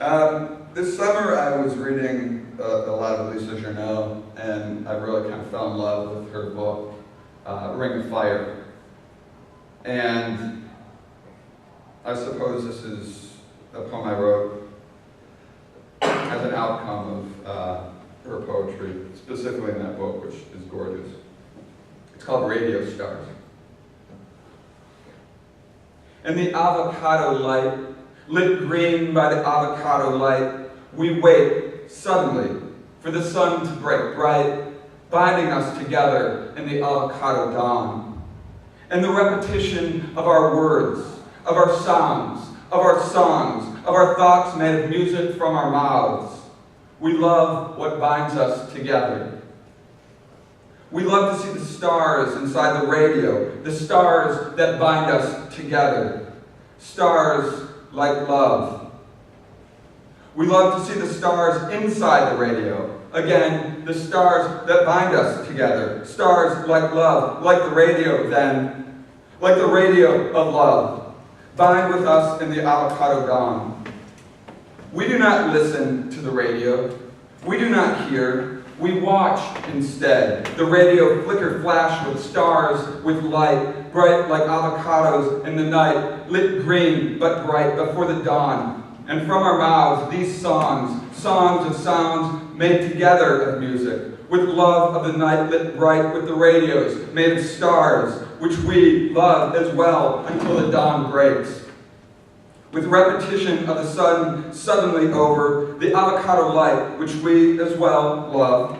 This summer I was reading a lot of Lisa Journeau, and I really kind of fell in love with her book, Ring of Fire. And I suppose this is a poem I wrote as an outcome of her poetry, specifically in that book, which is gorgeous. It's called Radio Stars. In the avocado light, lit green by the avocado light, we wait, suddenly, for the sun to break bright, binding us together in the avocado dawn. And the repetition of our words, of our sounds, of our songs, of our thoughts made of music from our mouths. We love what binds us together. We love to see the stars inside the radio, the stars that bind us together. Stars like love. We love to see the stars inside the radio. Again, the stars that bind us together. Stars like love, like the radio then, like the radio of love. Bind with us in the avocado dawn. We do not listen to the radio. We do not hear. We watch instead. The radio flicker flash with stars, with light, bright like avocados in the night, lit green but bright before the dawn. And from our mouths, these songs, songs of sounds made together of music, with love of the night lit bright with the radios made of stars, which we love as well until the dawn breaks. With repetition of the sun suddenly over, the avocado light, which we as well love.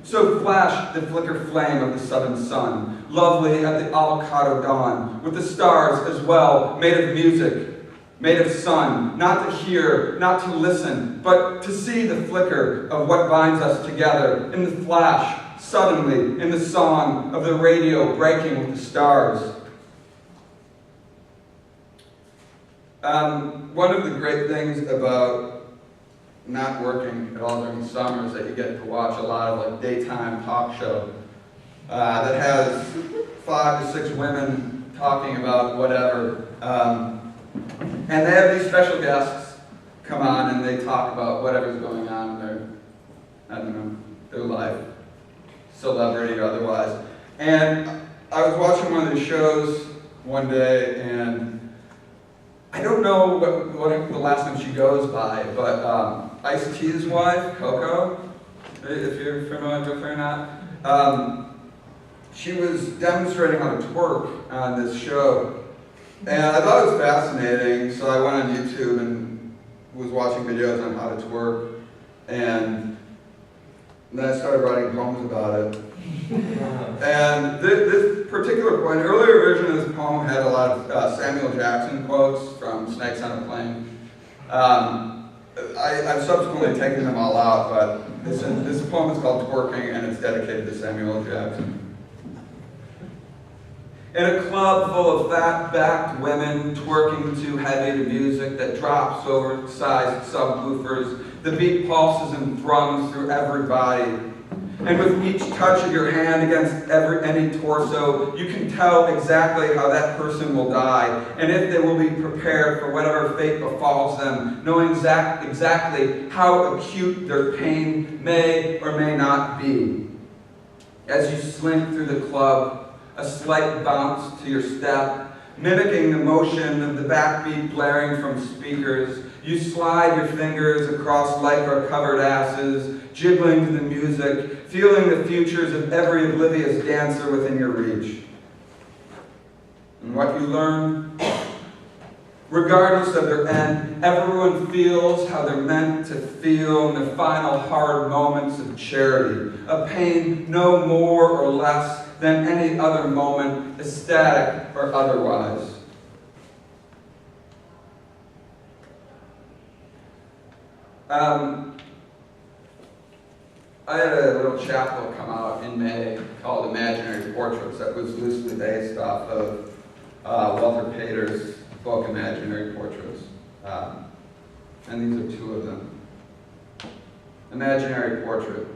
So flash the flicker flame of the southern sun, lovely at the avocado dawn, with the stars as well, made of music, made of sun, not to hear, not to listen, but to see the flicker of what binds us together, in the flash, suddenly, in the song of the radio breaking with the stars. One of the great things about not working at all during summer is that you get to watch a lot of like daytime talk show that has 5 to 6 women talking about whatever. And they have these special guests come on and they talk about whatever's going on in their, I don't know, their life, celebrity or otherwise. And I was watching one of these shows one day, and I don't know what the last name she goes by, but Ice-T's wife, Coco, if you're familiar with her or not, she was demonstrating how to twerk on this show. And I thought it was fascinating, so I went on YouTube and was watching videos on how to twerk. And then I started writing poems about it. And this particular poem, an earlier version of this poem had a lot of Samuel Jackson quotes from Snakes on a Plane. I've subsequently taken them all out, but this poem is called Twerking, and it's dedicated to Samuel Jackson. In a club full of fat-backed women twerking too heavy to music that drops oversized subwoofers, the beat pulses and thrums through every body. And with each touch of your hand against any torso, you can tell exactly how that person will die, and if they will be prepared for whatever fate befalls them, knowing exactly how acute their pain may or may not be. As you slink through the club, a slight bounce to your step, mimicking the motion of the backbeat blaring from speakers, you slide your fingers across lycra-covered asses, jiggling to the music, feeling the futures of every oblivious dancer within your reach. And what you learn, regardless of their end, everyone feels how they're meant to feel in the final hard moments of charity, a pain no more or less than any other moment, ecstatic or otherwise. I had a little chapbook come out in May called Imaginary Portraits that was loosely based off of Walter Pater's book Imaginary Portraits. And these are 2 of them. Imaginary Portrait.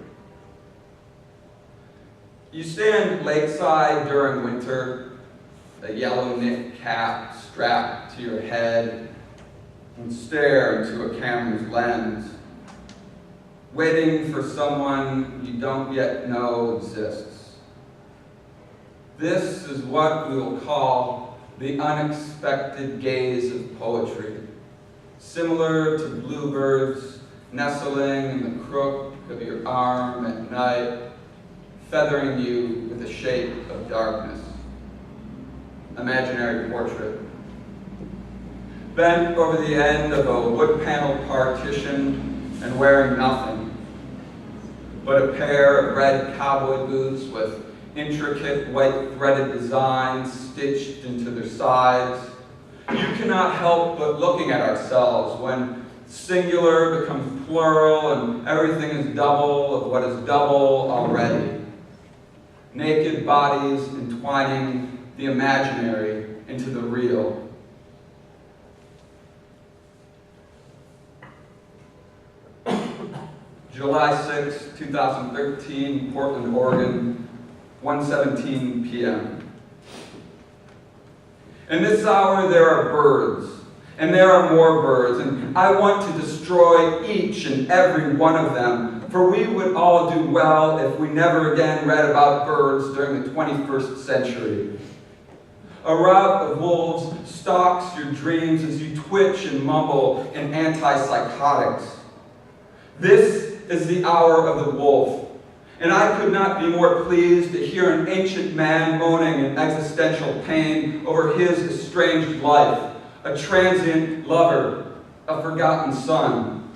You stand lakeside during winter, a yellow knit cap strapped to your head, and stare into a camera's lens, waiting for someone you don't yet know exists. This is what we will call the unexpected gaze of poetry, similar to bluebirds nestling in the crook of your arm at night, feathering you with the shape of darkness. Imaginary portrait. Bent over the end of a wood-paneled partition and wearing nothing but a pair of red cowboy boots with intricate white threaded designs stitched into their sides, you cannot help but looking at ourselves when singular becomes plural and everything is double of what is double already. Naked bodies entwining the imaginary into the real. July 6, 2013, Portland, Oregon, 1:17 p.m. In this hour there are birds, and there are more birds, and I want to destroy each and every one of them, for we would all do well if we never again read about birds during the 21st century. A rout of wolves stalks your dreams as you twitch and mumble in antipsychotics. This is the hour of the wolf, and I could not be more pleased to hear an ancient man moaning in existential pain over his estranged life, a transient lover, a forgotten son.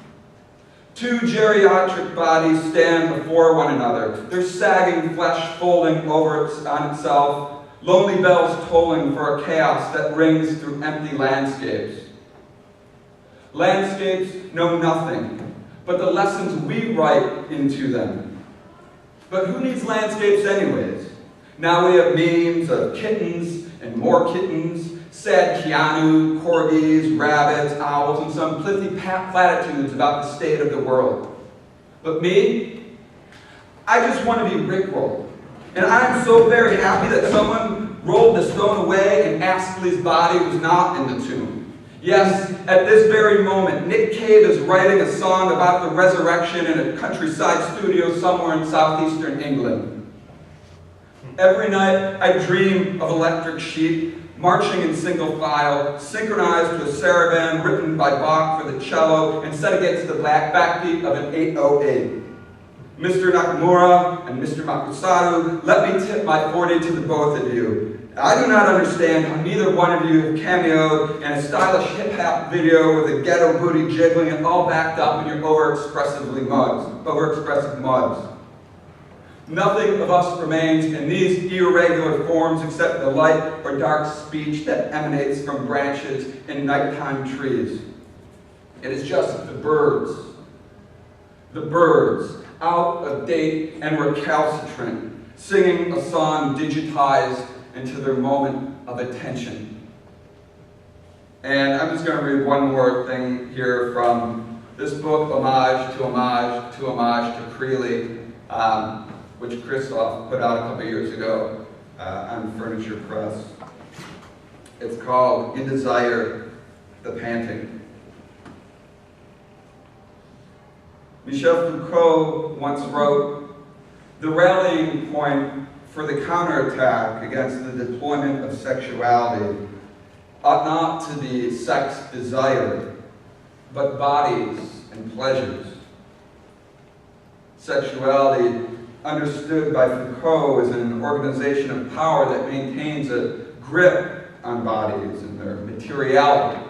Two geriatric bodies stand before one another, their sagging flesh folding over on itself, lonely bells tolling for a chaos that rings through empty landscapes. Landscapes know nothing but the lessons we write into them. But who needs landscapes anyways? Now we have memes of kittens and more kittens, sad Keanu, corgis, rabbits, owls, and some pithy platitudes about the state of the world. But me? I just want to be rickrolled. And I'm so very happy that someone rolled the stone away and Astley's body was not in the tomb. Yes, at this very moment, Nick Cave is writing a song about the resurrection in a countryside studio somewhere in southeastern England. Every night, I dream of electric sheep marching in single file, synchronized to a saraband written by Bach for the cello and set against the backbeat of an 808. Mr. Nakamura and Mr. Makusaru, let me tip my 40 to the both of you. I do not understand how neither one of you have cameoed in a stylish hip-hop video with a ghetto booty jiggling and all backed up in your overexpressive mugs. Nothing of us remains in these irregular forms except the light or dark speech that emanates from branches in nighttime trees. It is just the birds, out of date and recalcitrant, singing a song digitized into their moment of attention. And I'm just going to read one more thing here from this book, Homage to Creeley, which Christoph put out a couple years ago on Furniture Press. It's called In Desire, the Panting. Michel Foucault once wrote, "The rallying point for the counterattack against the deployment of sexuality ought not to be sex desire, but bodies and pleasures." Sexuality, understood by Foucault as an organization of power that maintains a grip on bodies and their materiality,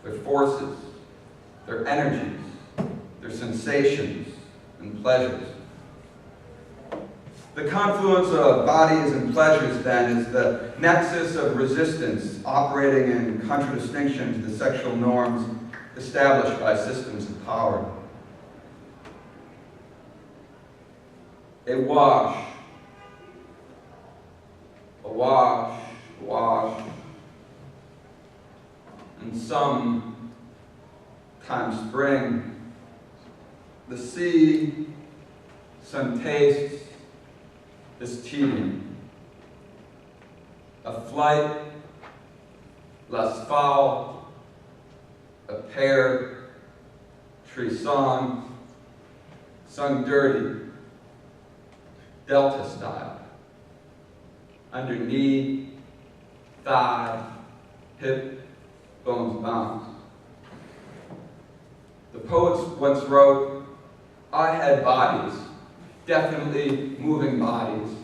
their forces, their energies, their sensations and pleasures. The confluence of bodies and pleasures, then, is the nexus of resistance operating in contradistinction to the sexual norms established by systems of power. A wash, and sometimes spring. The sea, some tastes, is teeming. A flight, less foul, a pear tree song, sung dirty, Delta style, under knee, thigh, hip, bones bounce. The poets once wrote, I had bodies, definitely moving bodies.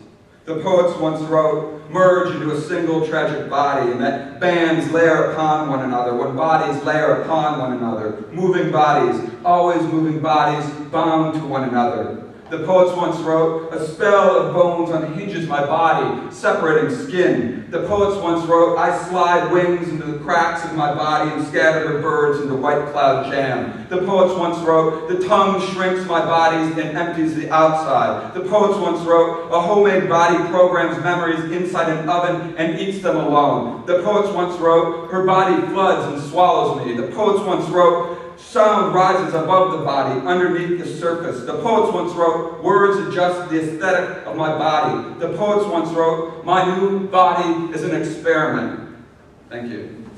The poets once wrote, merge into a single tragic body, and that bands layer upon one another, when bodies layer upon one another. Moving bodies, always moving bodies, bound to one another. The poets once wrote, a spell of bones unhinges my body, separating skin. The poets once wrote, I slide wings into the cracks of my body and scatter the birds into white cloud jam. The poets once wrote, the tongue shrinks my bodies and empties the outside. The poets once wrote, a homemade body programs memories inside an oven and eats them alone. The poets once wrote, her body floods and swallows me. The poets once wrote, sound rises above the body, underneath the surface. The poets once wrote, words adjust the aesthetic of my body. The poets once wrote, my new body is an experiment. Thank you.